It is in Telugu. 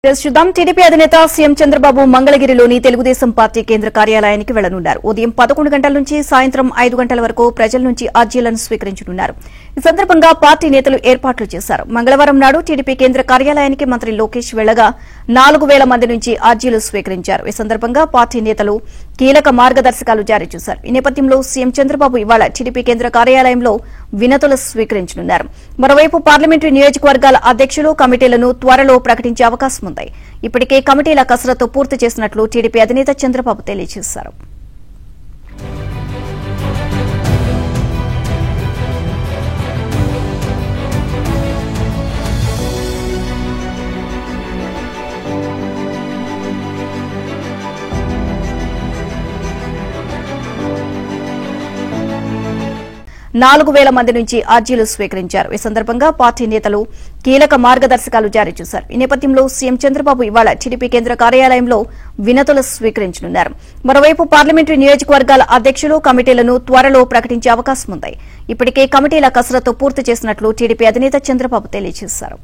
చూద్దాం. టీడీపీ అధినేత సీఎం చంద్రబాబు మంగళగిరిలోని తెలుగుదేశం పార్టీ కేంద్ర కార్యాలయానికి వెళ్లనున్నారు. ఉదయం 11 గంటల నుంచి సాయంత్రం 5 గంటల వరకు ప్రజల నుంచి అర్జీలను స్వీకరించనున్నారు. ఈ సందర్భంగా పార్టీ నేతలు ఏర్పాట్లు చేశారు. మంగళవారం నాడు టీడీపీ కేంద్ర కార్యాలయానికి మంత్రి లోకేష్ వెళ్లగా 4000 మంది నుంచి అర్జీలు స్వీకరించారు. ఈ సందర్భంగా పార్టీ నేతలు కీలక మార్గదర్శకాలు జారీ చేశారు. ఈ నేపథ్యంలో సీఎం చంద్రబాబు ఇవాళ టీడీపీ కేంద్ర కార్యాలయంలో వినతులు స్వీకరించనున్నారు. మరోవైపు పార్లమెంటరీ నియోజకవర్గాల అధ్యక్షులు కమిటీలను త్వరలో ప్రకటించే అవకాశం ఉంది. ఇప్పటికే కమిటీల కసరత్తు పూర్తి చేసినట్లు టీడీపీ అధినేత చంద్రబాబు తెలియజేశారు. నాలుగు 4000 మంది నుంచి అర్జీలు స్వీకరించారు. ఈ సందర్భంగా పార్టీ నేతలు కీలక మార్గదర్శకాలు జారీ చేశారు. ఈ నేపథ్యంలో సీఎం చంద్రబాబు ఇవాళ టీడీపీ కేంద్ర కార్యాలయంలో వినతులు స్వీకరించనున్నారు. మరోవైపు పార్లమెంటరీ నియోజకవర్గాల అధ్యక్షులు కమిటీలను త్వరలో ప్రకటించే అవకాశం ఉంది. ఇప్పటికే కమిటీల కసరత్తు పూర్తి చేసినట్లు టీడీపీ అధినేత చంద్రబాబు తెలియజేశారు.